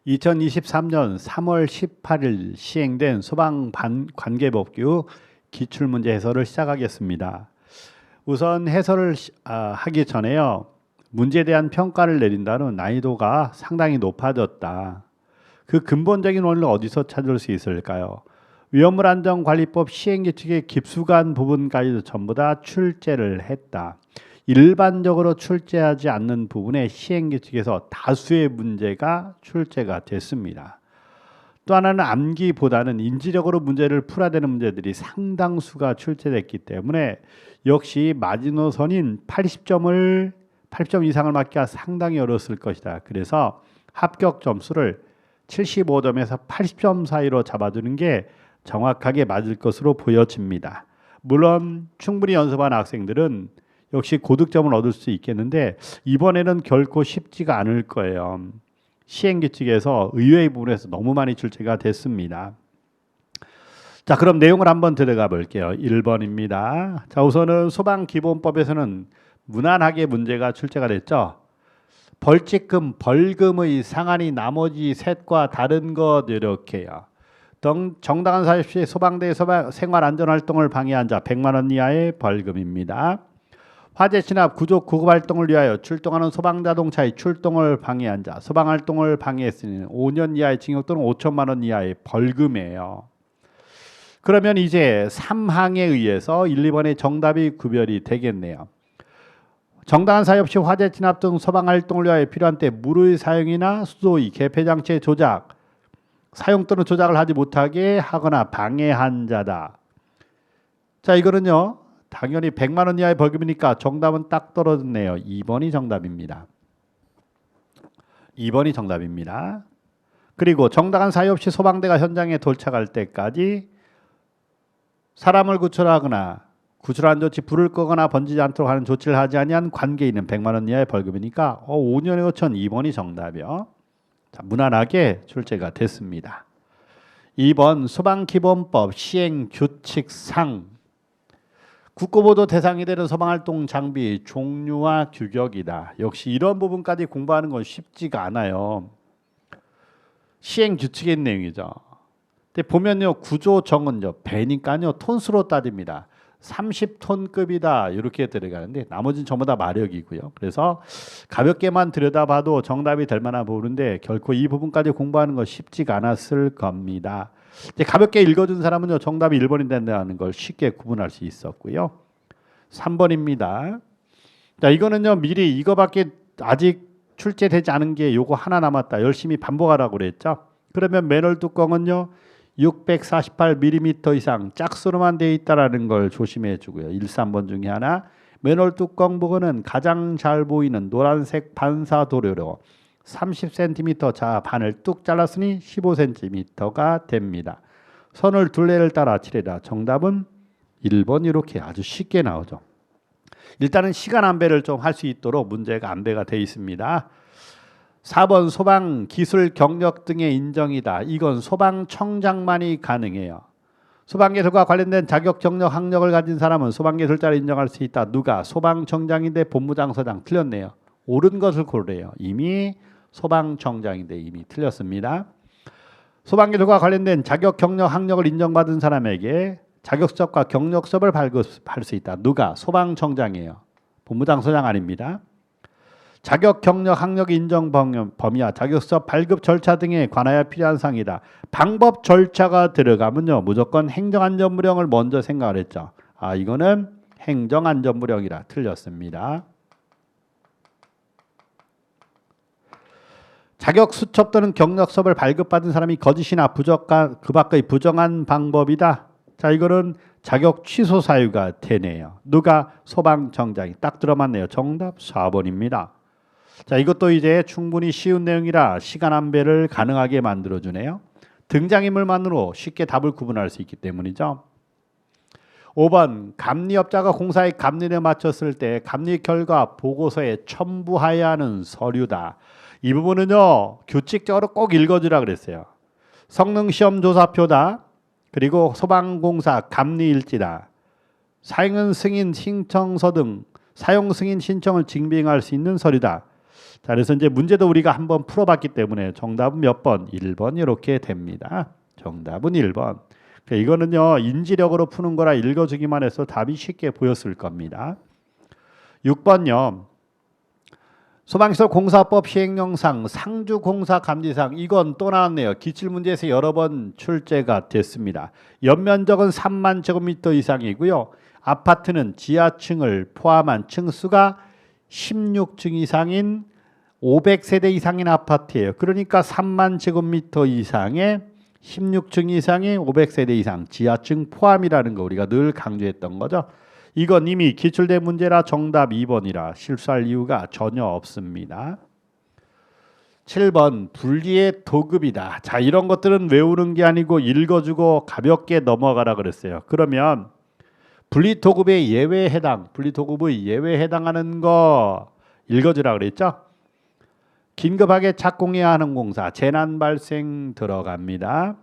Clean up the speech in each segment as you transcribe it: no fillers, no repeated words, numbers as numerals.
2023년 3월 18일 시행된 소방관계법규 기출문제 해설을 시작하겠습니다. 우선 해설을 하기 전에요. 문제에 대한 평가를 내린다는 난이도가 상당히 높아졌다. 그 근본적인 원리를 어디서 찾을 수 있을까요? 위험물안전관리법 시행규칙의 깊숙한 부분까지도 전부 다 출제를 했다. 일반적으로 출제하지 않는 부분에 시행규칙에서 다수의 문제가 출제가 됐습니다. 또 하나는 암기보다는 인지적으로 문제를 풀어야 되는 문제들이 상당수가 출제됐기 때문에 역시 마지노선인 80점 이상을 맞기가 상당히 어려웠을 것이다. 그래서 합격 점수를 75점에서 80점 사이로 잡아두는 게 정확하게 맞을 것으로 보여집니다. 물론 충분히 연습한 학생들은 역시 고득점을 얻을 수 있겠는데 이번에는 결코 쉽지가 않을 거예요. 시행규칙에서 의외의 부분에서 너무 많이 출제가 됐습니다. 자, 그럼 내용을 한번 들어가 볼게요. 1번입니다. 자, 우선은 소방기본법에서는 무난하게 문제가 출제가 됐죠. 벌칙금, 벌금의 상한이 나머지 셋과 다른 것 이렇게요. 정당한 사유 시 소방대 생활안전활동을 방해한 자 100만 원 이하의 벌금입니다. 화재 진압, 구조, 구급 활동을 위하여 출동하는 소방자동차의 출동을 방해한 자, 소방활동을 방해했으니 5년 이하의 징역 또는 5천만 원 이하의 벌금이에요. 그러면 이제 3항에 의해서 1, 2번의 정답이 구별이 되겠네요. 정당한 사유 없이 화재 진압 등 소방활동을 위하여 필요한 때 물의 사용이나 수도의 개폐장치의 조작, 사용 또는 조작을 하지 못하게 하거나 방해한 자다. 자, 이거는요. 당연히 100만 원 이하의 벌금이니까 정답은 딱 떨어졌네요. 2번이 정답입니다. 2번이 정답입니다. 그리고 정당한 사유 없이 소방대가 현장에 도착할 때까지 사람을 구출하거나 구출한 조치 불을 끄거나 번지지 않도록 하는 조치를 하지 아니한 관계인은 100만 원 이하의 벌금이니까 5년에 5천 2번이 정답이요. 자, 무난하게 출제가 됐습니다. 2번 소방기본법 시행규칙상 국고보도 대상이 되는 소방활동 장비 종류와 규격이다. 역시 이런 부분까지 공부하는 건 쉽지가 않아요. 시행규칙의 내용이죠. 근데 보면요, 구조정은요, 배니까요, 톤수로 따집니다. 30톤급이다 이렇게 들어가는데 나머지는 전부 다 마력이고요. 그래서 가볍게만 들여다봐도 정답이 될 만한 부분인데 결코 이 부분까지 공부하는 건 쉽지가 않았을 겁니다. 이제 가볍게 읽어준 사람은요, 정답이 1번이 된다는 걸 쉽게 구분할 수 있었고요. 3번입니다. 자, 이거는요, 미리 이거밖에 아직 출제되지 않은 게 요거 하나 남았다. 열심히 반복하라고 그랬죠. 그러면 맨홀 뚜껑은요, 648mm 이상 짝수로만 되어 있다라는 걸 조심해 주고요. 1, 3번 중에 하나. 맨홀 뚜껑 부분은 가장 잘 보이는 노란색 반사 도료로 30cm 자 반을 뚝 잘랐으니 15cm가 됩니다. 선을 둘레를 따라 칠해라. 정답은 1번 이렇게 아주 쉽게 나오죠. 일단은 시간 안배를 좀 할 수 있도록 문제가 안배가 되어 있습니다. 4번 소방 기술 경력 등의 인정이다. 이건 소방청장만이 가능해요. 소방기술과 관련된 자격 경력 학력을 가진 사람은 소방기술자를 인정할 수 있다. 누가? 소방청장인데 본부장서장. 틀렸네요. 옳은 것을 고르래요. 이미 소방청장인데 이미 틀렸습니다. 소방기술과 관련된 자격 경력 학력을 인정받은 사람에게 자격수업과 경력수업을 발급할 수 있다. 누가? 소방청장이에요. 본부장서장 아닙니다. 자격 경력 학력 인정 범위와 자격수업 발급 절차 등에 관하여 필요한 사항이다. 방법 절차가 들어가면요, 무조건 행정안전무령을 먼저 생각을 했죠. 아, 이거는 행정안전무령이라 틀렸습니다. 자격 수첩 또는 경력 수업을 발급받은 사람이 거짓이나 부적한 그 밖의 부정한 방법이다. 자, 이거는 자격 취소 사유가 되네요. 누가? 소방청장이. 딱 들어맞네요. 정답 4번입니다. 자, 이것도 이제 충분히 쉬운 내용이라 시간 안배를 가능하게 만들어주네요. 등장인물만으로 쉽게 답을 구분할 수 있기 때문이죠. 5번 감리업자가 공사의 감리를 마쳤을 때 감리 결과 보고서에 첨부해야 하는 서류다. 이 부분은요, 규칙적으로 꼭 읽어주라 그랬어요. 성능시험조사표다. 그리고 소방공사 감리일지다. 사용 승인 신청서 등 사용 승인 신청을 증빙할 수 있는 서류다. 자, 그래서 이제 문제도 우리가 한번 풀어봤기 때문에 정답은 몇 번? 1번 이렇게 됩니다. 정답은 1번. 그러니까 이거는요 인지력으로 푸는 거라 읽어주기만 해서 답이 쉽게 보였을 겁니다. 6번요. 소방시설 공사법 시행령상 상주공사 감지사항 이건 또 나왔네요. 기출문제에서 여러 번 출제가 됐습니다. 연면적은 3만 제곱미터 이상이고요. 아파트는 지하층을 포함한 층수가 16층 이상인 500세대 이상인 아파트예요. 그러니까 3만 제곱미터 이상의 16층 이상의 500세대 이상 지하층 포함이라는 거 우리가 늘 강조했던 거죠. 이건 이미 기출된 문제라 정답 2번이라 실수할 이유가 전혀 없습니다. 7번 분리의 도급이다. 자, 이런 것들은 외우는 게 아니고 읽어주고 가볍게 넘어가라 그랬어요. 그러면 분리도급의 예외에 해당, 분리도급의 예외에 해당하는 거 읽어주라 그랬죠. 긴급하게 착공해야 하는 공사, 재난 발생 들어갑니다.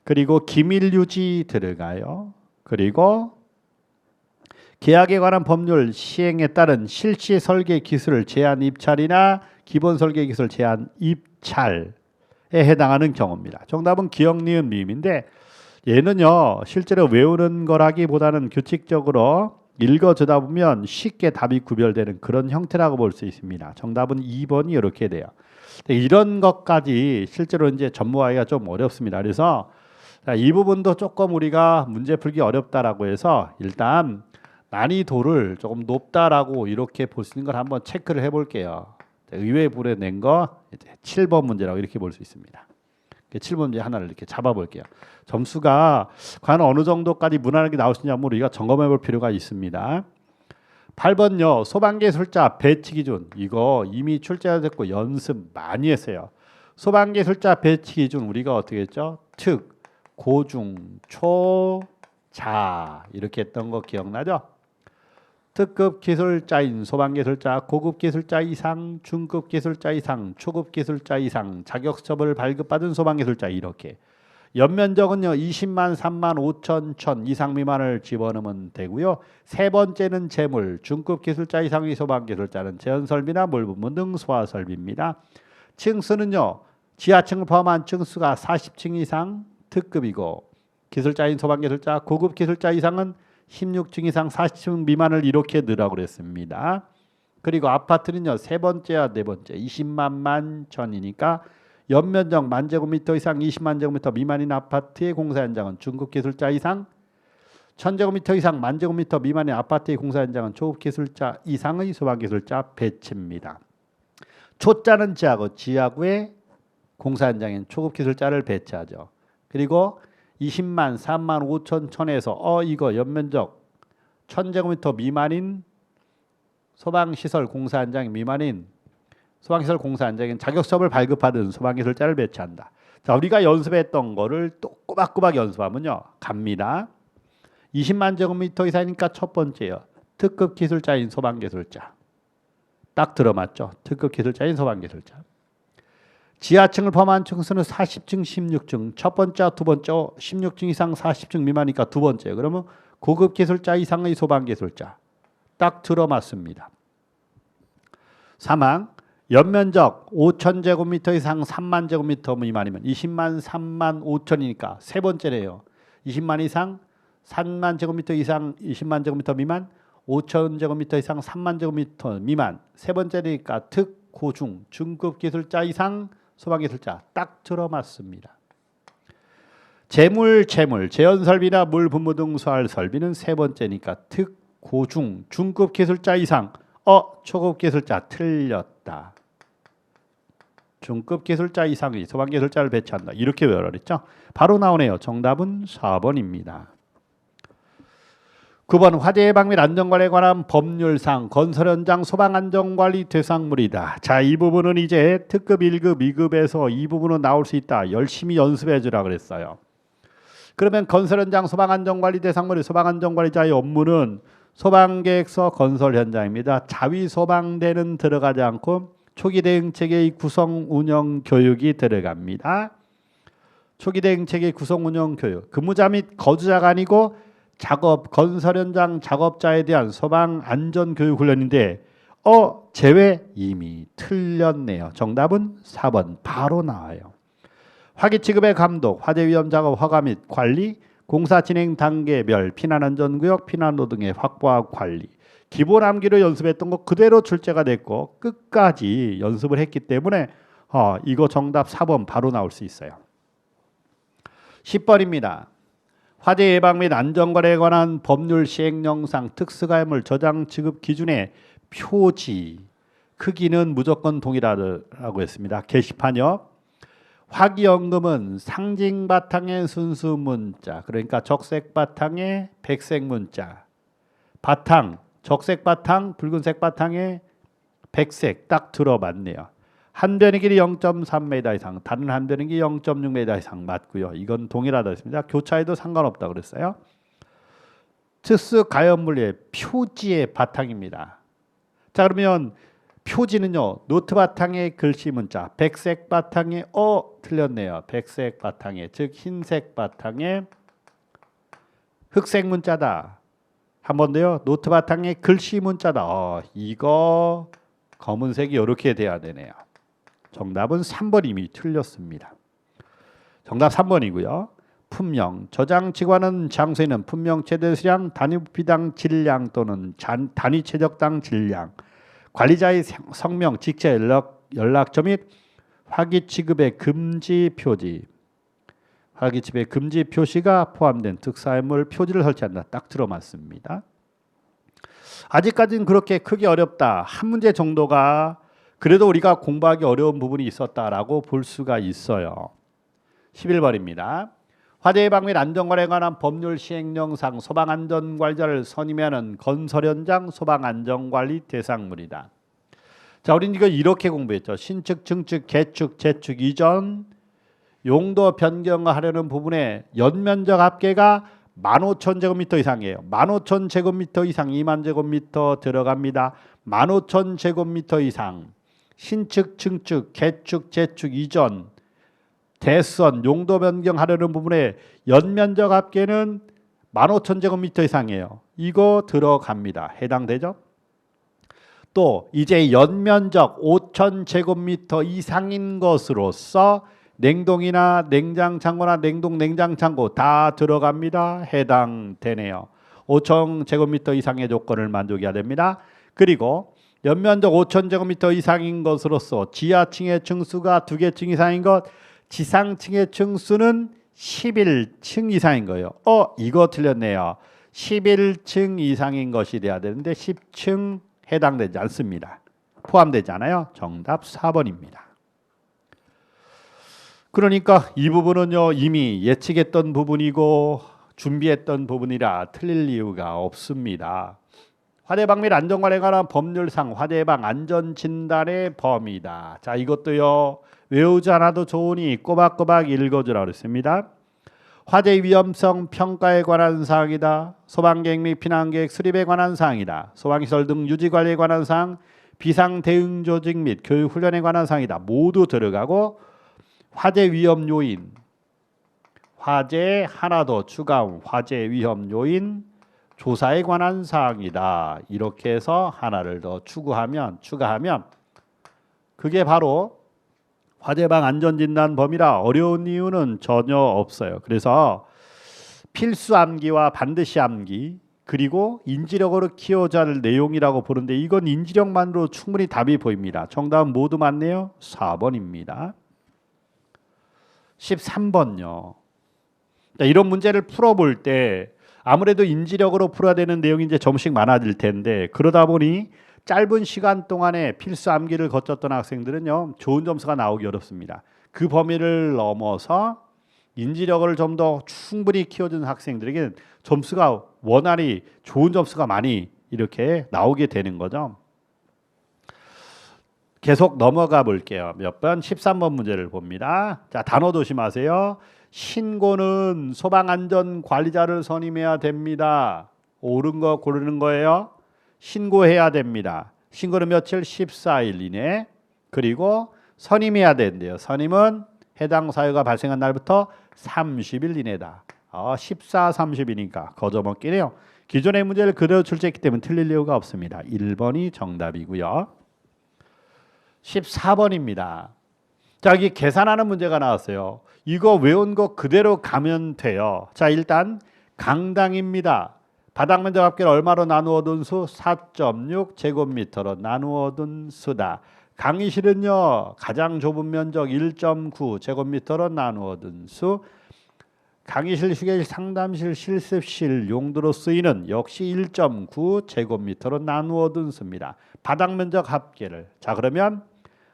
그리고 기밀 유지 들어가요. 그리고 계약에 관한 법률 시행에 따른 실시 설계 기술 제한 입찰이나 기본 설계 기술 제한 입찰에 해당하는 경우입니다. 정답은 기억, 니은, 미음인데 얘는요 실제로 외우는 거라기보다는 규칙적으로 읽어주다 보면 쉽게 답이 구별되는 그런 형태라고 볼 수 있습니다. 정답은 2번이 이렇게 돼요. 이런 것까지 실제로 이제 전무하기가 좀 어렵습니다. 그래서 이 부분도 조금 우리가 문제 풀기 어렵다라고 해서 일단 난이도를 조금 높다라고 이렇게 볼 수 있는 걸 한번 체크를 해볼게요. 의외에 불어낸 거 7번 문제라고 이렇게 볼 수 있습니다. 7번 문제 하나를 이렇게 잡아볼게요. 점수가 과연 어느 정도까지 무난하게 나올 수 있냐 한번 우리가 점검해 볼 필요가 있습니다. 8번요. 소방기술자 배치 기준. 이거 이미 출제가 됐고 연습 많이 했어요. 소방기술자 배치 기준 우리가 어떻게 했죠? 특, 고중, 초, 자 이렇게 했던 거 기억나죠? 특급 기술자인 소방기술자, 고급 기술자 이상, 중급 기술자 이상, 초급 기술자 이상, 자격증을 발급받은 소방기술자 이렇게. 연면적은요 20만, 3만, 5천, 1000 이상 미만을 집어넣으면 되고요. 세 번째는 재물, 중급 기술자 이상의 소방기술자는 제헌설비나 물분무 등 소화설비입니다. 층수는요 지하층을 포함한 층수가 40층 이상 특급이고 기술자인 소방기술자, 고급 기술자 이상은 16층 이상 40층 미만을 이렇게 넣으라고 그랬습니다. 그리고 아파트는요 세 번째와 네 번째 20만 만 천이니까 연면적 만제곱미터 이상 20만 제곱미터 미만인 아파트의 공사 현장은 중급 기술자 이상, 1000제곱미터 이상 만제곱미터 미만의 아파트의 공사 현장은 초급 기술자 이상의 소방기술자 배치입니다. 초자는 지하구, 지하구의 공사 현장엔 초급 기술자를 배치하죠. 그리고 20만, 3만, 5천, 1000에서 이거 연면적 1000제곱미터 미만인 소방시설 공사 현장 미만인 소방시설 공사 현장인 자격증을 발급받은 소방기술자를 배치한다. 자, 우리가 연습했던 거를 또 꼬박꼬박 연습하면요 갑니다. 20만 제곱미터 이상이니까 첫 번째요. 특급 기술자인 소방기술자. 딱 들어맞죠? 특급 기술자인 소방기술자. 지하층을 포함한 층수는 40층, 16층. 첫 번째, 두 번째 16층 이상 40층 미만이니까 두 번째. 그러면 고급 기술자 이상의 소방기술자. 딱 들어맞습니다. 사망. 연면적 5천 제곱미터 이상 3만 제곱미터 미만이면 20만, 3만, 5천이니까 세 번째래요. 20만 이상, 3만 제곱미터 이상 20만 제곱미터 미만, 5천 제곱미터 이상 3만 제곱미터 미만. 세 번째니까 특, 고중, 중급 기술자 이상 소방기술자 딱 들어맞습니다. 재물, 제헌설비나 물, 분무 등 소할 설비는 세 번째니까 특, 고중, 중급 기술자 이상. 초급 기술자 틀렸다. 중급 기술자 이상의 소방기술자를 배치한다. 이렇게 외워라 그랬죠. 바로 나오네요. 정답은 4번입니다. 9번 화재 예방 및 안전관리에 관한 법률상 건설 현장 소방 안전관리 대상물이다. 자, 이 부분은 이제 특급 1급, 2급에서 이 부분은 나올 수 있다. 열심히 연습해 주라 그랬어요. 그러면 건설 현장 소방 안전관리 대상물의 소방 안전관리자의 업무는 소방계획서 건설 현장입니다. 자위 소방대는 들어가지 않고 초기 대응체계의 구성 운영 교육이 들어갑니다. 초기 대응체계 구성 운영 교육. 근무자 및 거주자가 아니고 작업 건설 현장 작업자에 대한 소방 안전 교육 훈련인데 제외 이미 틀렸네요. 정답은 4번 바로 나와요. 화기 취급의 감독, 화재 위험 작업 허가 및 관리, 공사 진행 단계별 피난안전구역, 피난로 등의 확보와 관리. 기본 암기로 연습했던 거 그대로 출제가 됐고 끝까지 연습을 했기 때문에 이거 정답 4번 바로 나올 수 있어요. 10번입니다. 화재 예방 및 안전관리에 관한 법률 시행령상 특수가해물 저장 지급 기준의 표지 크기는 무조건 동일하다고 했습니다. 게시판이요. 화기연금은 상징 바탕의 순수 문자, 그러니까 적색 바탕에 백색 문자, 바탕 적색 바탕 붉은색 바탕에 백색 딱 들어맞네요. 한 변의 길이 0.3m 이상, 다른 한 변의 길이 0.6m 이상 맞고요. 이건 동일하다 했습니다. 교차에도 상관없다 그랬어요. 특수 가연물의 표지의 바탕입니다. 자, 그러면 표지는요. 노트 바탕에 글씨 문자, 백색 바탕에 틀렸네요. 백색 바탕에, 즉 흰색 바탕에 흑색 문자다. 한 번 더요. 노트 바탕에 글씨 문자다. 이거 검은색이 이렇게 돼야 되네요. 정답은 3번 이미 틀렸습니다. 정답 3번이고요. 품명, 저장 지관은 장소에는 품명 최대 수량, 단위 부피당 질량 또는 단위 최적당 질량, 관리자의 성명, 직책, 연락처 및 화기 취급의 금지 표지, 화기 취급의 금지 표시가 포함된 특수가해물 표지를 설치한다. 딱 들어맞습니다. 아직까지는 그렇게 크게 어렵다. 한 문제 정도가 그래도 우리가 공부하기 어려운 부분이 있었다라고 볼 수가 있어요. 11번입니다. 화재 예방 및 안전관리에 관한 법률 시행령상 소방안전관리자를 선임하는 건설 현장 소방안전관리 대상물이다. 자, 우리는 이거 이렇게 공부했죠. 신축, 증축, 개축, 재축 이전 용도 변경하려는 부분에 연면적 합계가 15,000제곱미터 이상이에요. 15,000제곱미터 이상 20,000제곱미터 들어갑니다. 15,000제곱미터 이상 신축, 증축, 개축, 재축 이전 대선 용도 변경하려는 부분에 연면적 합계는 15,000제곱미터 이상이에요. 이거 들어갑니다. 해당되죠? 또 이제 연면적 5,000제곱미터 이상인 것으로서 냉동이나 냉장창고나 냉동 냉장창고 다 들어갑니다. 해당되네요. 5,000제곱미터 이상의 조건을 만족해야 됩니다. 그리고 연면적 5,000제곱미터 이상인 것으로서 지하층의 층수가 2개 층 이상인 것, 지상층의 층수는 11층 이상인 거예요. 이거 틀렸네요. 11층 이상인 것이 돼야 되는데 10층 해당되지 않습니다. 포함되지 않아요. 정답 4번입니다. 그러니까 이 부분은요 이미 예측했던 부분이고 준비했던 부분이라 틀릴 이유가 없습니다. 화재예방 및 안전관리에 관한 법률상 화재예방 안전진단의 범위다. 자, 이것도요 외우지 않아도 좋으니 꼬박꼬박 읽어주라고 했습니다. 화재 위험성 평가에 관한 사항이다. 소방계획 및 피난계획 수립에 관한 사항이다. 소방시설 등 유지관리에 관한 사항, 비상대응 조직 및 교육훈련에 관한 사항이다. 모두 들어가고 화재 위험 요인, 화재 하나 더 추가한 화재 위험 요인 조사에 관한 사항이다. 이렇게 해서 하나를 더 추가하면 그게 바로 화재예방 안전진단 범위라 어려운 이유는 전혀 없어요. 그래서 필수 암기와 반드시 암기 그리고 인지력으로 키워야 할 내용이라고 보는데 이건 인지력만으로 충분히 답이 보입니다. 정답은 모두 맞네요. 4번입니다. 13번요. 이런 문제를 풀어볼 때 아무래도 인지력으로 풀어야 되는 내용이 이제 조금씩 많아질 텐데 그러다 보니 짧은 시간 동안에 필수 암기를 거쳤던 학생들은요 좋은 점수가 나오기 어렵습니다. 그 범위를 넘어서 인지력을 좀 더 충분히 키워준 학생들에게는 점수가 원활히 좋은 점수가 많이 이렇게 나오게 되는 거죠. 계속 넘어가 볼게요. 몇 번? 13번 문제를 봅니다. 자, 단어 조심하세요. 신고는 소방안전관리자를 선임해야 됩니다. 옳은 거 고르는 거예요. 신고해야 됩니다. 신고는 며칠? 14일 이내. 그리고 선임해야 된대요. 선임은 해당 사유가 발생한 날부터 30일 이내다. 14, 30이니까 거저먹기네요. 기존의 문제를 그대로 출제했기 때문에 틀릴 이유가 없습니다. 1번이 정답이고요. 14번입니다. 자, 여기 계산하는 문제가 나왔어요. 이거 외운 거 그대로 가면 돼요. 자, 일단 강당입니다. 바닥 면적 합계를 얼마로 나누어 둔 수? 4.6 제곱미터로 나누어 둔 수다. 강의실은요, 가장 좁은 면적 1.9 제곱미터로 나누어 둔 수. 강의실, 휴게실, 상담실, 실습실 용도로 쓰이는 역시 1.9 제곱미터로 나누어 둔 수입니다. 바닥 면적 합계를. 자, 그러면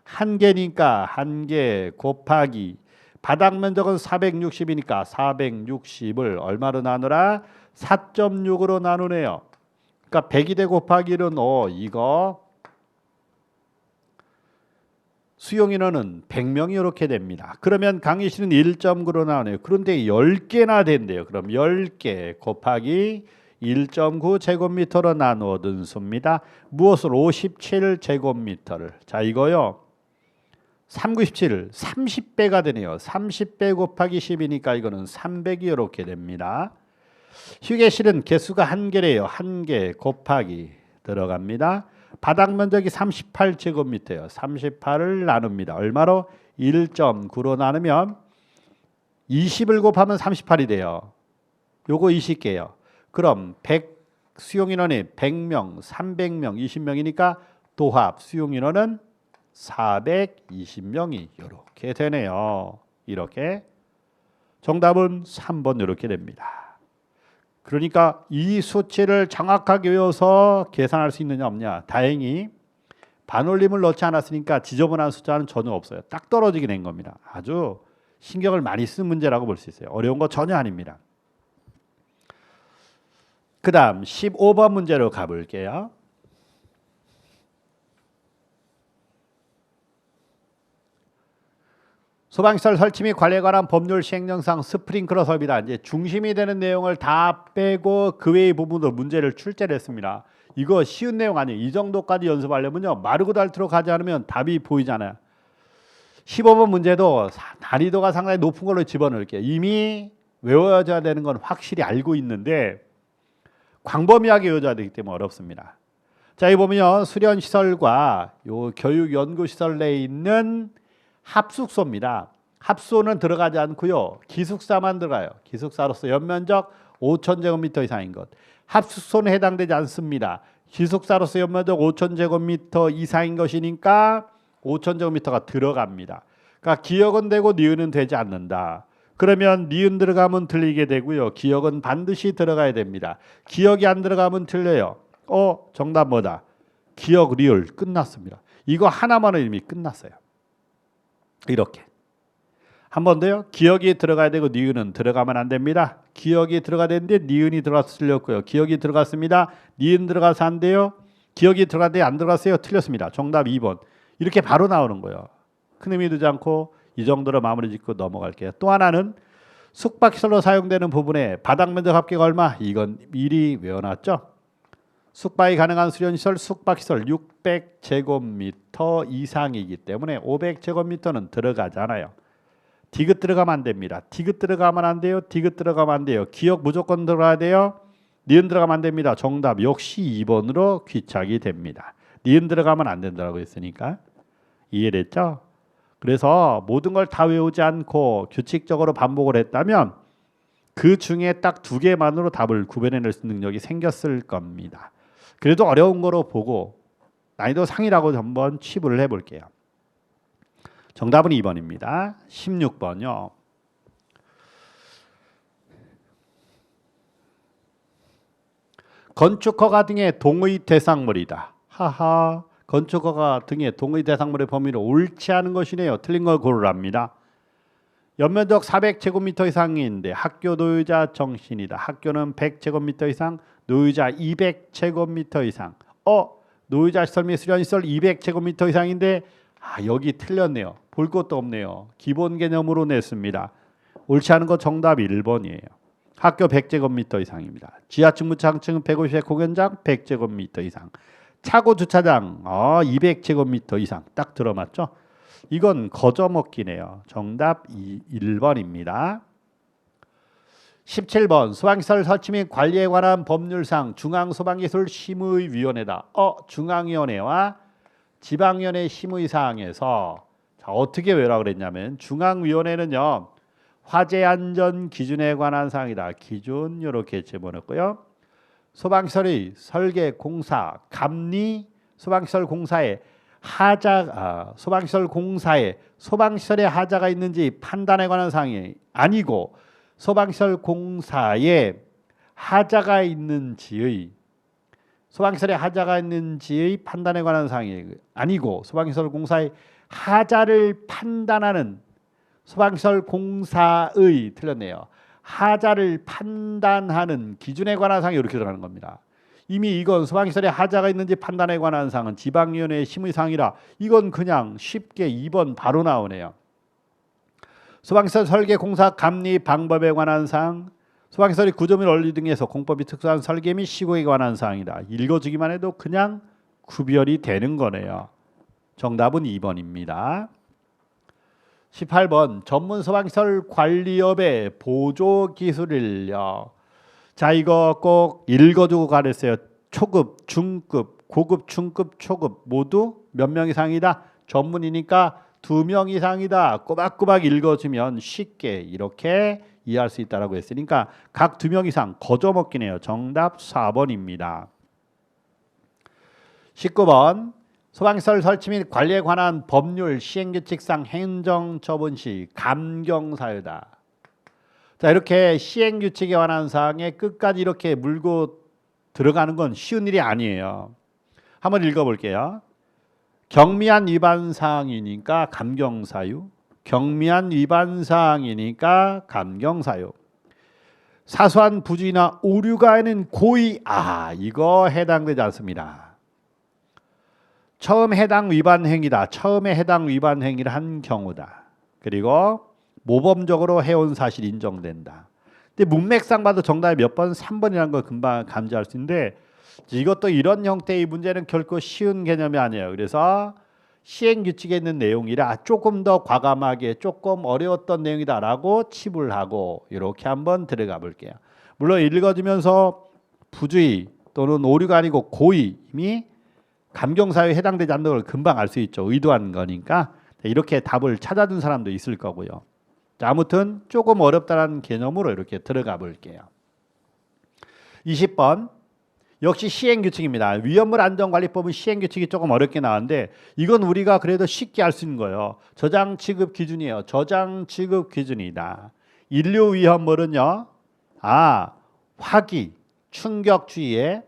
한 개니까 한 개 곱하기 바닥 면적은 460이니까 460을 얼마로 나누라? 4.6으로 나누네요. 그러니까 100이 곱하기 1은 이거 수용 인원은 100명이 이렇게 됩니다. 그러면 강의실은 1.9로 나오네요. 그런데 10개나 된대요. 그럼 10개 곱하기 1.9 제곱미터로 나누어 둔 수입니다. 무엇을? 57 제곱미터를. 자, 이거요. 397을 30배가 되네요. 30배 곱하기 10이니까 이거는 300이 이렇게 됩니다. 휴게실은 개수가 한 개래요. 한 개 곱하기 들어갑니다. 바닥 면적이 38제곱미터예요. 38을 나눕니다. 얼마로? 1.9로 나누면 20을 곱하면 38이 돼요. 요거 20개요. 그럼 100 수용 인원이 100명, 300명, 20명이니까 도합 수용 인원은 420명이 이렇게 되네요. 이렇게 정답은 3번 이렇게 됩니다. 그러니까 이 수치를 정확하게 외워서 계산할 수 있느냐 없냐. 다행히 반올림을 넣지 않았으니까 지저분한 숫자는 전혀 없어요. 딱 떨어지게 된 겁니다. 아주 신경을 많이 쓴 문제라고 볼 수 있어요. 어려운 거 전혀 아닙니다. 그 다음 15번 문제로 가볼게요. 소방시설 설치 및 관리에 관한 법률 시행령상 스프링클러 설비다. 이제 중심이 되는 내용을 다 빼고 그 외의 부분으로 문제를 출제를 했습니다. 이거 쉬운 내용 아니에요. 이 정도까지 연습하려면요, 마르고 닳도록 하지 않으면 답이 보이잖아요. 15번 문제도 난이도가 상당히 높은 걸로 집어넣을게요. 이미 외워져야 되는 건 확실히 알고 있는데 광범위하게 외워져야 되기 때문에 어렵습니다. 자, 여기 보면요, 수련시설과 요 교육연구시설 내에 있는 합숙소입니다. 합숙소는 들어가지 않고요, 기숙사만 들어가요. 기숙사로서 연면적 5,000제곱미터 이상인 것. 합숙소는 해당되지 않습니다. 기숙사로서 연면적 5,000제곱미터 이상인 것이니까 5,000제곱미터가 들어갑니다. 그러니까 기역은 되고 니은은 되지 않는다. 그러면 니은 들어가면 틀리게 되고요, 기역은 반드시 들어가야 됩니다. 기역이 안 들어가면 틀려요. 정답 뭐다? 기역, 리을 끝났습니다. 이거 하나만은 이미 끝났어요. 이렇게 한 번 더요. 기역이 들어가야 되고 니은은 들어가면 안 됩니다. 기역이 들어가야 되는데 니은이 들어가서 틀렸고요. 기역이 들어갔습니다. 니은 들어가서 안 돼요. 기역이 들어가야 안 들어갔어요. 틀렸습니다. 정답 2번. 이렇게 바로 나오는 거예요. 큰 의미 두지 않고 이 정도로 마무리 짓고 넘어갈게요. 또 하나는 숙박시설로 사용되는 부분에 바닥 면적 합계가 얼마? 이건 미리 외워놨죠. 숙박이 가능한 수련시설, 숙박시설 600제곱미터 이상이기 때문에 500제곱미터는 들어가잖아요. 디귿 들어가면 안 됩니다. 디귿 들어가면 안 돼요. 디귿 들어가면 안 돼요. 기역 무조건 들어가야 돼요. 니은 들어가면 안 됩니다. 정답 역시 2번으로 귀착이 됩니다. 니은 들어가면 안 된다고 했으니까 이해됐죠? 그래서 모든 걸 다 외우지 않고 규칙적으로 반복을 했다면 그 중에 딱 2개만으로 답을 구별해낼 수 있는 능력이 생겼을 겁니다. 그래도 어려운 거로 보고 난이도 상이라고 한번 치부를 해볼게요. 정답은 2번입니다. 16번요. 건축허가 등의 동의 대상물이다. 하하, 건축허가 등의 동의 대상물의 범위를 옳지 않은 것이네요. 틀린 걸 고르랍니다. 연면적 400제곱미터 이상인데 학교 노유자 정신이다. 학교는 100제곱미터 이상, 노유자 200제곱미터 이상. 노유자 시설 및 수련시설 200제곱미터 이상인데 여기 틀렸네요. 볼 것도 없네요. 기본 개념으로 냈습니다. 옳지 않은 거 정답 1번이에요. 학교 100제곱미터 이상입니다. 지하층, 무창층 150의 공연장 100제곱미터 이상. 차고 주차장 200제곱미터 이상. 딱 들어맞죠? 이건 거저먹기네요. 정답 1번입니다. 17번 소방시설 설치 및 관리에 관한 법률상 중앙소방기술심의위원회다. 중앙위원회와 지방위원회 심의사항에서 자, 어떻게 외우라고 그랬냐면 중앙위원회는요. 화재 안전 기준에 관한 사항이다. 기준 이렇게 집어넣고요. 소방시설의 설계, 공사, 감리, 소방시설 공사에 소방시설에 하자가 있는지 판단에 관한 사항이 아니고 소방시설 공사에 하자가 있는지의 판단에 관한 사항이 아니고 소방시설 공사의 하자를 판단하는 소방시설 공사의 틀렸네요. 하자를 판단하는 기준에 관한 사항이 이렇게 들어가는 겁니다. 이미 이건 소방시설에 하자가 있는지 판단에 관한 사항은 지방위원회의 심의사항이라 이건 그냥 쉽게 2번 바로 나오네요. 소방시설 설계 공사 감리 방법에 관한 사항, 소방시설의 구조 및 원리 등에서 공법이 특수한 설계 및 시공에 관한 사항이다. 읽어주기만 해도 그냥 구별이 되는 거네요. 정답은 2번입니다. 18번 전문 소방시설 관리업의 보조 기술 인력. 자, 이거 꼭 읽어주고 가랬어요. 초급, 중급, 고급, 중급, 초급 모두 몇 명 이상이다? 전문이니까 2명 이상이다. 꼬박꼬박 읽어주면 쉽게 이렇게 이해할 수 있다고 했으니까 각 2명 이상 거저 먹기네요. 정답 4번입니다. 19번 소방시설 설치 및 관리에 관한 법률 시행규칙상 행정처분 시 감경사유다. 자, 이렇게 시행규칙에 관한 사항에 끝까지 이렇게 물고 들어가는 건 쉬운 일이 아니에요. 한번 읽어볼게요. 경미한 위반 사항이니까 감경사유, 경미한 위반 사항이니까 감경사유. 사소한 부주의나 오류가 있는 고의, 이거 해당되지 않습니다. 처음에 해당 위반 행위를 한 경우다. 그리고 모범적으로 해온 사실이 인정된다. 근데 문맥상 봐도 정답이 몇 번? 3번이라는 걸 금방 감지할 수 있는데 이것도 이런 형태의 문제는 결코 쉬운 개념이 아니에요. 그래서 시행규칙에 있는 내용이라 조금 더 과감하게 조금 어려웠던 내용이다라고 칩을 하고 이렇게 한번 들어가 볼게요. 물론 읽어주면서 부주의 또는 오류가 아니고 고의, 이미 감경사유에 해당되지 않는 걸 금방 알 수 있죠. 의도한 거니까 이렇게 답을 찾아준 사람도 있을 거고요. 자, 아무튼 조금 어렵다는 개념으로 이렇게 들어가 볼게요. 20번 역시 시행규칙입니다. 위험물 안전관리법은 시행규칙이 조금 어렵게 나왔는데 이건 우리가 그래도 쉽게 알 수 있는 거예요. 저장 취급 기준이에요. 저장 취급 기준이다. 인류 위험물은요. 화기, 충격 주의에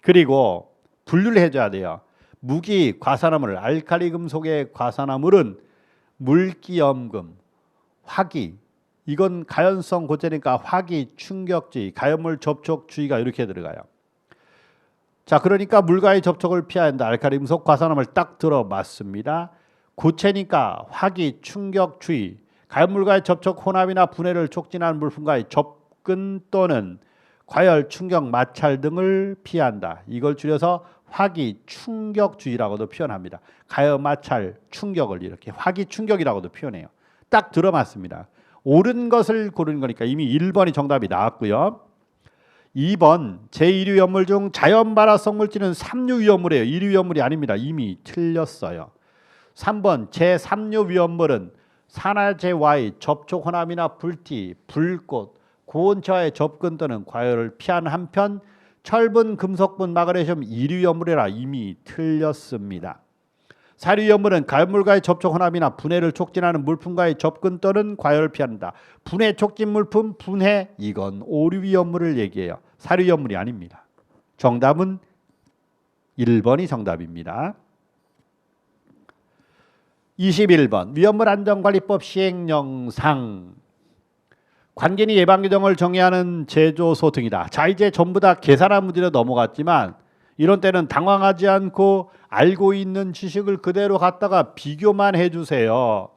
그리고 분류를 해줘야 돼요. 무기, 과산화물, 알칼리 금속의 과산화물은 물기염금, 화기, 이건 가연성 고체니까 화기, 충격주의, 가연물 접촉주의가 이렇게 들어가요. 자, 그러니까 물과의 접촉을 피해야 한다. 알칼리 금속, 과산화물 딱 들어맞습니다. 고체니까 화기, 충격주의, 가연물과의 접촉, 혼합이나 분해를 촉진하는 물품과의 접근 또는 과열, 충격, 마찰 등을 피한다. 이걸 줄여서 화기, 충격주의라고도 표현합니다. 가열, 마찰, 충격을 이렇게 화기, 충격이라고도 표현해요. 딱 들어맞습니다. 옳은 것을 고르는 거니까 이미 1번이 정답이 나왔고요. 2번 제1위 위험물 중 자연 발화성 물질은 3류 위험물이에요. 1위 위험물이 아닙니다. 이미 틀렸어요. 3번 제3류 위험물은 산화제와의 접촉 혼합이나 불티, 불꽃, 고온차와의 접근 또는 과열을 피하는 한편 철분, 금속분, 마그네슘 1위 위험물이라 이미 틀렸습니다. 4류 위험물은 가연물과의 접촉 혼합이나 분해를 촉진하는 물품과의 접근 또는 과열을 피한다. 분해 촉진 물품, 분해, 이건 5류 위험물을 얘기해요. 4류 위험물이 아닙니다. 정답은 1번이 정답입니다. 21번 위험물 안전관리법 시행령상 관계인이 예방규정을 정의하는 제조소 등이다. 자, 이제 전부 다 계산한 문제로 넘어갔지만 이런 때는 당황하지 않고 알고 있는 지식을 그대로 갖다가 비교만 해주세요.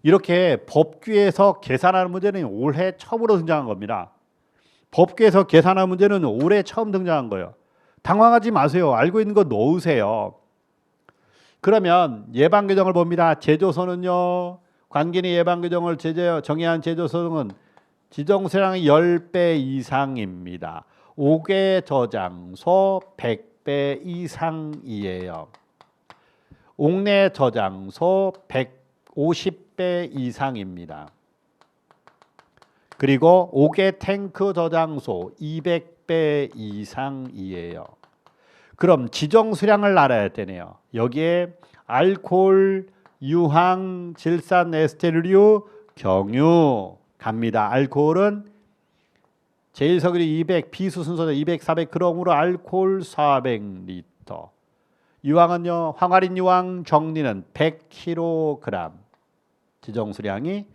이렇게 법규에서 계산하는 문제는 올해 처음으로 등장한 겁니다. 법규에서 계산하는 문제는 올해 처음 등장한 거예요. 당황하지 마세요. 알고 있는 거 넣으세요. 그러면 예방규정을 봅니다. 제조소는요. 관계인이 예방규정을 정의한 제조소는 지정수량이 10배 이상입니다. 5개 저장소 100배 이상이에요. 옥내 저장소 150배 이상입니다. 그리고 5개 탱크 저장소 200배 이상이에요. 그럼 지정수량을 알아야 되네요. 여기에 알코올, 유황, 질산, 에스테르류, 경유 갑니다. 알코올은 제1석유류 200, 비수 순서대 200, 400g으로 알코올 400리터. 유황은요, 황화린 유황 정리는 100kg. 지정수량이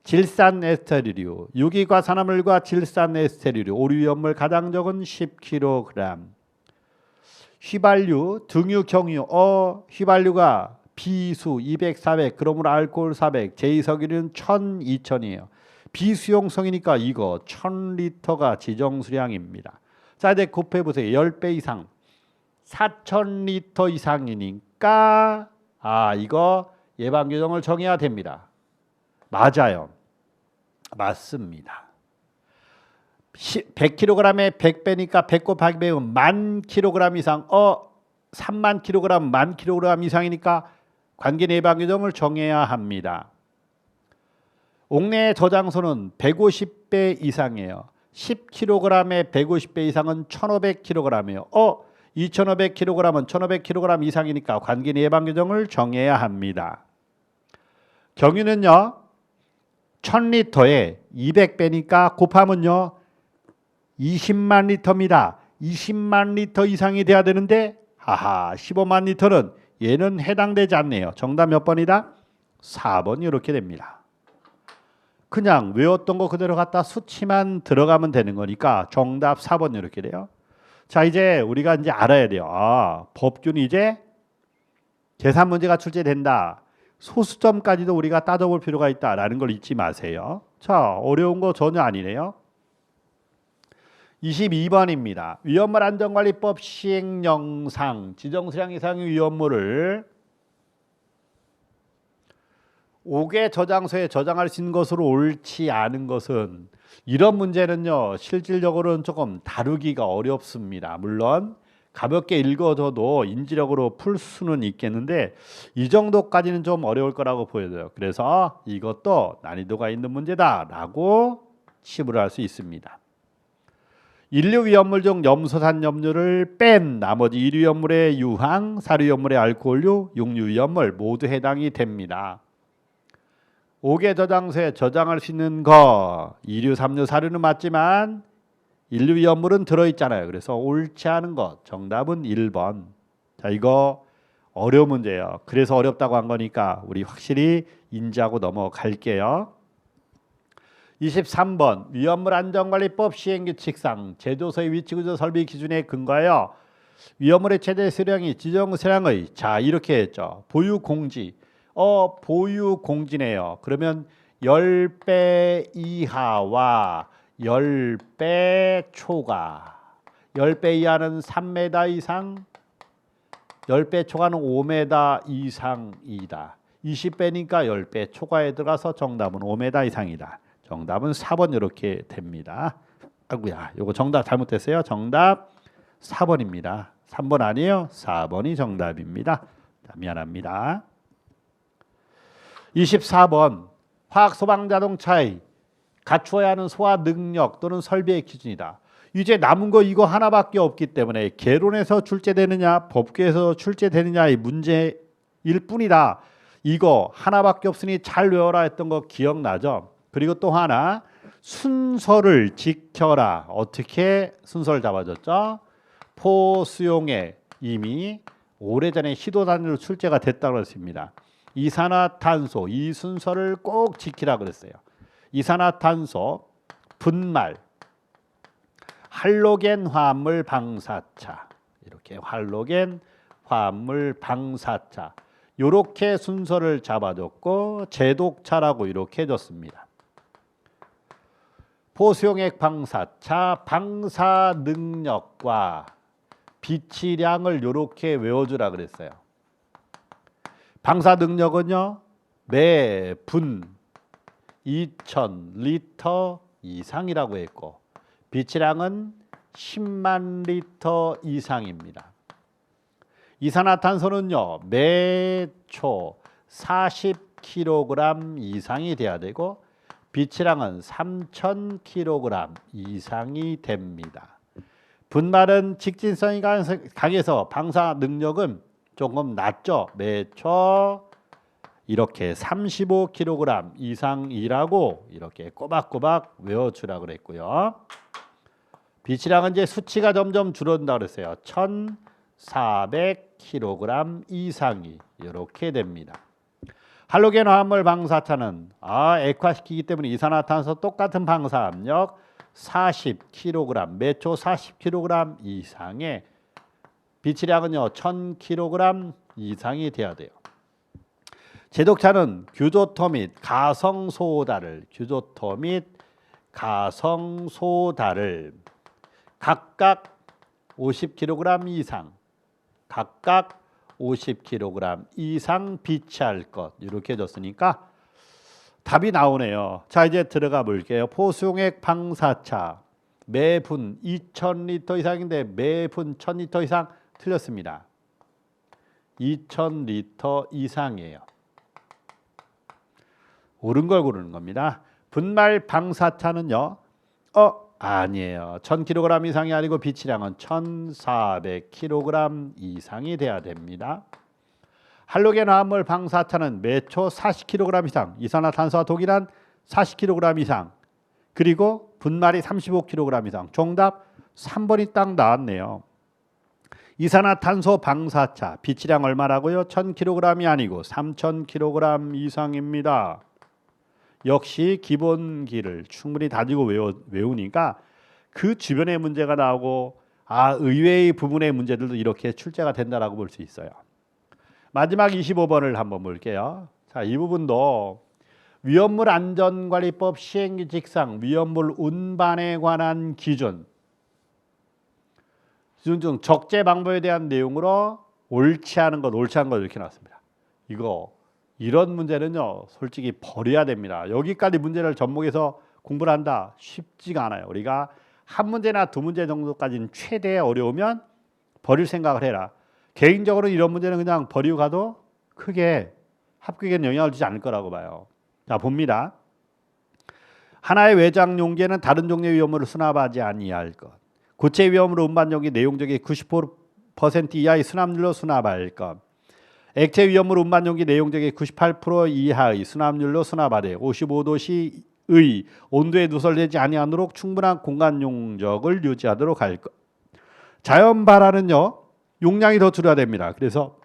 질산 에스테르류, 유기과산화물과 질산 에스테르류, 오류위험물 가장 적은 10kg. 휘발유, 등유, 경유, 휘발유가 비수 200, 400, 그러므로 알코올 400, 제2석유는 1000, 2000이에요. 비수용성이니까 이거 1000리터가 지정수량입니다. 자, 이제 곱해보세요. 10배 이상 4000리터 이상이니까 이거 예방규정을 정해야 됩니다. 맞아요. 맞습니다. 100kg에 100배니까 100 곱하기 100은 10,000kg 이상 3만 kg, 10,000kg 이상이니까 관계 예방규정을 정해야 합니다. 옥내 저장소는 150배 이상이에요. 10kg에 150배 이상은 1500kg이에요. 2500kg은 1500kg 이상이니까 관계 예방규정을 정해야 합니다. 경유는요, 1000리터에 200배니까 곱하면요 20만 리터입니다. 20만 리터 이상이 돼야 되는데 15만 리터는 얘는 해당되지 않네요. 정답 몇 번이다? 4번 이렇게 됩니다. 그냥 외웠던 거 그대로 갖다 수치만 들어가면 되는 거니까 정답 4번 이렇게 돼요. 자, 이제 우리가 이제 알아야 돼요. 법규는 이제 계산 문제가 출제된다. 소수점까지도 우리가 따져볼 필요가 있다라는 걸 잊지 마세요. 자, 어려운 거 전혀 아니네요. 22번입니다. 위험물 안전관리법 시행령상 지정수량 이상의 위험물을 5개 저장소에 저장할 수 있는 것으로 옳지 않은 것은, 이런 문제는요 실질적으로는 조금 다루기가 어렵습니다. 물론 가볍게 읽어줘도 인지력으로 풀 수는 있겠는데 이 정도까지는 좀 어려울 거라고 보여져요. 그래서 이것도 난이도가 있는 문제다라고 치부를 할 수 있습니다. 인류위험물 중 염소산염류를 뺀 나머지 일유위험물의 유황, 사료위험물의 알코올류, 육류위험물 모두 해당이 됩니다. 5개 저장소에 저장할 수 있는 거 이류, 삼류, 사료는 맞지만 인류위험물은 들어있잖아요. 그래서 옳지 않은 것 정답은 1번. 자, 이거 어려운 문제예요. 그래서 어렵다고 한 거니까 우리 확실히 인지하고 넘어갈게요. 23번 위험물 안전관리법 시행규칙상 제조소의 위치구조 설비 기준에 근거하여 위험물의 최대 수량이 지정수량의 자 이렇게 했죠. 보유공지. 보유공지네요. 그러면 10배 이하와 10배 초과. 10배 이하는 3m 이상, 10배 초과는 5m 이상이다. 20배니까 10배 초과에 들어가서 정답은 5m 이상이다. 정답은 4번 이렇게 됩니다. 아이고야, 이거 정답 잘못됐어요. 정답 4번입니다. 3번 아니에요. 4번이 정답입니다. 자, 미안합니다. 24번 화학 소방자동차의 갖추어야 하는 소화 능력 또는 설비의 기준이다. 이제 남은 거 이거 하나밖에 없기 때문에 개론에서 출제되느냐 법규에서 출제되느냐의 문제일 뿐이다. 이거 하나밖에 없으니 잘 외워라 했던 거 기억나죠? 그리고 또 하나 순서를 지켜라. 어떻게 순서를 잡아줬죠? 포수용에 이미 오래전에 시도 단위로 출제가 됐다고 했습니다. 이산화탄소 이 순서를 꼭 지키라 그랬어요. 이산화탄소, 분말, 할로겐 화합물 방사차 이렇게 할로겐 화합물 방사차 이렇게 순서를 잡아줬고 제독차라고 이렇게 해줬습니다. 포수용액 방사차 방사 능력과 비치량을 이렇게 외워주라 그랬어요. 방사 능력은요 매 분 2000리터 이상이라고 했고 비치량은 10만 리터 이상입니다. 이산화탄소는요 매초 40kg 이상이 돼야 되고 비치량은 3000kg 이상이 됩니다. 분말은 직진성이 강해서 방사 능력은 조금 낮죠. 매초 이렇게 35kg 이상이라고 이렇게 꼬박꼬박 외워주라 그랬고요. 비치량은 이제 수치가 점점 줄어든다 그랬어요. 1400kg 이상이 이렇게 됩니다. 할로겐 화합물 방사차는 액화시키기 때문에 이산화탄소 똑같은 방사 압력 40kg, 매초 40kg 이상의 비치량은요 1000kg 이상이 돼야 돼요. 제독차는 규조토 및 가성소다를 각각 50kg 이상 비치할 것 이렇게 줬으니까 답이 나오네요. 자 이제 들어가 볼게요. 포수용액 방사차 매분 2000리터 이상인데 매분 1000리터 이상 틀렸습니다. 2000리터 이상이에요. 옳은 걸 고르는 겁니다. 분말 방사차는요. 아니에요. 1000kg 이상이 아니고 비치량은 1400kg 이상이 돼야 됩니다. 할로겐 화합물 방사차는 매초 40kg 이상, 이산화탄소와 동일한 40kg 이상, 그리고 분말이 35kg 이상. 정답 3번이 딱 나왔네요. 이산화탄소 방사차 비치량 얼마라고요? 1000kg이 아니고 3000kg 이상입니다. 역시 기본기를 충분히 다지고 외우니까 그 주변의 문제가 나오고 의외의 부분의 문제들도 이렇게 출제가 된다라고 볼 수 있어요. 마지막 25번을 한번 볼게요. 자, 이 부분도 위험물 안전관리법 시행규칙상 위험물 운반에 관한 기준 중 적재 방법에 대한 내용으로 옳지 않은 것 이렇게 나왔습니다. 이런 문제는요 솔직히 버려야 됩니다. 여기까지 문제를 접목해서 공부를 한다 쉽지가 않아요. 우리가 한 문제나 두 문제 정도까지는 최대의 어려우면 버릴 생각을 해라. 개인적으로 이런 문제는 그냥 버리고 가도 크게 합격에 영향을 주지 않을 거라고 봐요. 자 봅니다. 하나의 외장 용기에는 다른 종류의 위험물을 수납하지 아니할 것. 고체 위험물 운반 용기 내용적인 90% 이하의 수납률로 수납할 것. 액체 위험물 운반 용기 내용적인 98% 이하의 수납률로 수납하되 55도씨의 온도에 누설되지 아니하도록 충분한 공간 용적을 유지하도록 할 것. 자연 발화는요 용량이 더 줄여야 됩니다. 그래서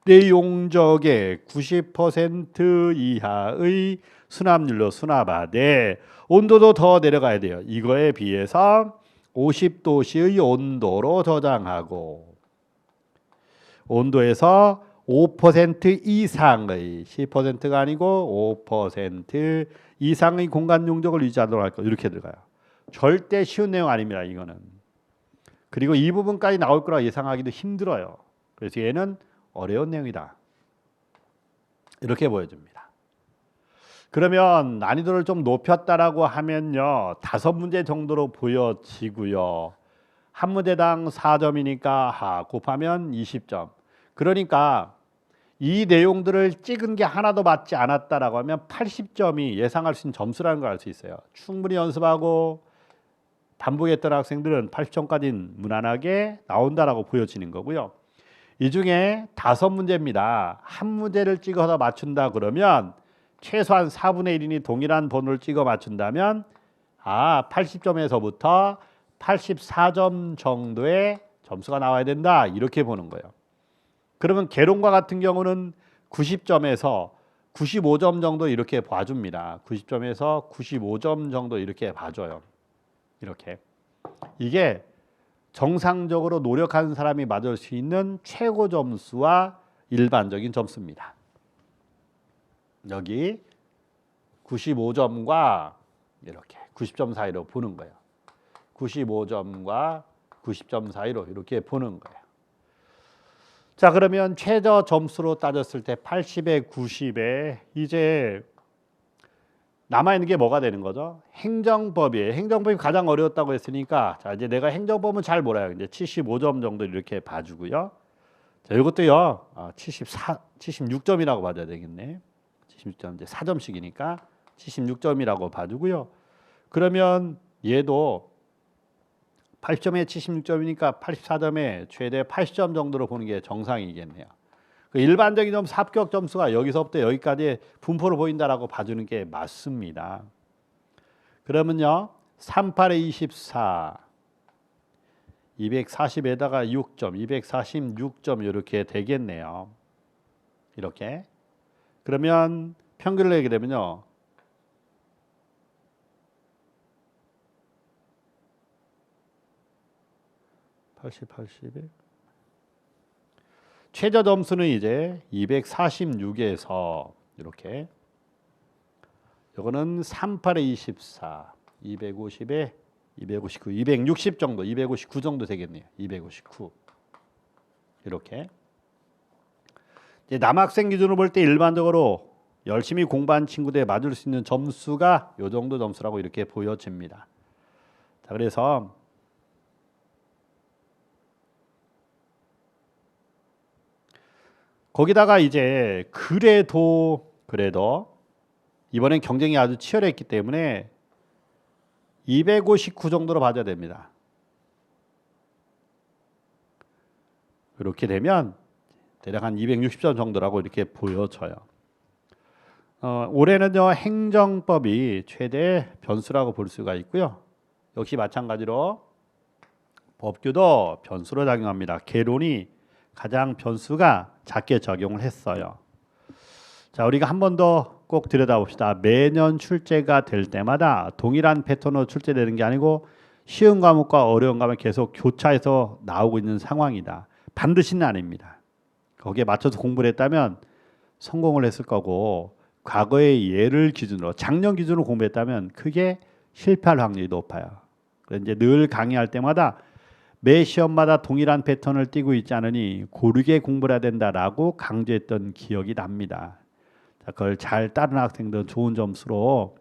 내 용적의 90% 이하의 수납률로 수납하되 온도도 더 내려가야 돼요. 이거에 비해서 50도씨의 온도로 저장하고 온도에서 5% 이상의 10%가 아니고 5% 이상의 공간 용적을 유지하도록 할 것 이렇게 들어가요. 절대 쉬운 내용 아닙니다. 이거는. 그리고 이 부분까지 나올 거라 예상하기도 힘들어요. 그래서 얘는 어려운 내용이다. 이렇게 보여줍니다. 그러면 난이도를 좀 높였다라고 하면요. 5문제 정도로 보여지고요. 한 문제당 4점이니까 곱하면 20점. 그러니까 이 내용들을 찍은 게 하나도 맞지 않았다라고 하면 80점이 예상할 수 있는 점수라는 걸 알 수 있어요. 충분히 연습하고 반복했던 학생들은 80점까지는 무난하게 나온다라고 보여지는 거고요. 이 중에 5문제입니다. 한 문제를 찍어서 맞춘다 그러면 최소한 4분의 1이니 동일한 번호를 찍어 맞춘다면 80점에서부터 84점 정도의 점수가 나와야 된다 이렇게 보는 거예요. 그러면 개론과 같은 경우는 90점에서 95점 정도 이렇게 봐줍니다. 90점에서 95점 정도 이렇게 봐줘요. 이렇게. 이게 정상적으로 노력하는 사람이 맞을 수 있는 최고 점수와 일반적인 점수입니다. 여기 95점과 이렇게 90점 사이로 보는 거예요. 95점과 90점 사이로 이렇게 보는 거예요. 자 그러면 최저 점수로 따졌을 때 80에 90에 이제 남아있는 게 뭐가 되는 거죠? 행정법이에요. 행정법이 가장 어려웠다고 했으니까 자 이제 내가 행정법은 잘 몰라요. 이제 75점 정도 이렇게 봐주고요. 자 이것도요 76점이라고 봐줘야 되겠네. 76점 이제 4점씩이니까 76점이라고 봐주고요. 그러면 얘도 80점에 76점이니까 84점에 최대 80점 정도로 보는 게 정상이겠네요. 그 일반적인 점수 합격 점수가 여기서부터 여기까지 분포로 보인다라고 봐주는 게 맞습니다. 그러면요 38에 24 240에다가 6점 246점 이렇게 되겠네요. 이렇게 그러면 평균을 내게 되면요 80에 최저 점수는 이제 246에서 이렇게 요거는 38에 24 250에 259 260 정도 259 정도 되겠네요. 259 이렇게 이제 남학생 기준으로 볼 때 일반적으로 열심히 공부한 친구들에 맞을 수 있는 점수가 요 정도 점수라고 이렇게 보여집니다. 자 그래서 거기다가 이제 그래도 이번엔 경쟁이 아주 치열했기 때문에 259 정도로 봐줘야 됩니다. 이렇게 되면 대략 한 260점 정도라고 이렇게 보여져요. 올해는요 행정법이 최대 변수라고 볼 수가 있고요. 역시 마찬가지로 법규도 변수로 작용합니다. 개론이 가장 변수가 작게 적용을 했어요. 자, 우리가 한 번 더 꼭 들여다봅시다. 매년 출제가 될 때마다 동일한 패턴으로 출제되는 게 아니고 쉬운 과목과 어려운 과목이 계속 교차해서 나오고 있는 상황이다. 반드시는 아닙니다. 거기에 맞춰서 공부를 했다면 성공을 했을 거고 과거의 예를 기준으로 작년 기준으로 공부했다면 크게 실패할 확률이 높아요. 그래서 이제 늘 강의할 때마다 매 시험마다 동일한 패턴을 띠고 있지 않으니 고르게 공부를 해야 된다라고 강조했던 기억이 납니다. 자, 그걸 잘 따른 학생들은 좋은 점수로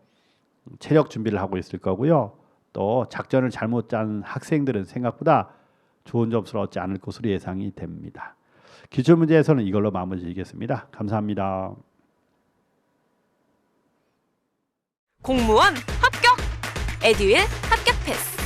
체력 준비를 하고 있을 거고요. 또 작전을 잘못 짠 학생들은 생각보다 좋은 점수를 얻지 않을 것으로 예상이 됩니다. 기출문제에서는 이걸로 마무리 지겠습니다. 감사합니다. 공무원 합격! 에듀윌 합격 패스!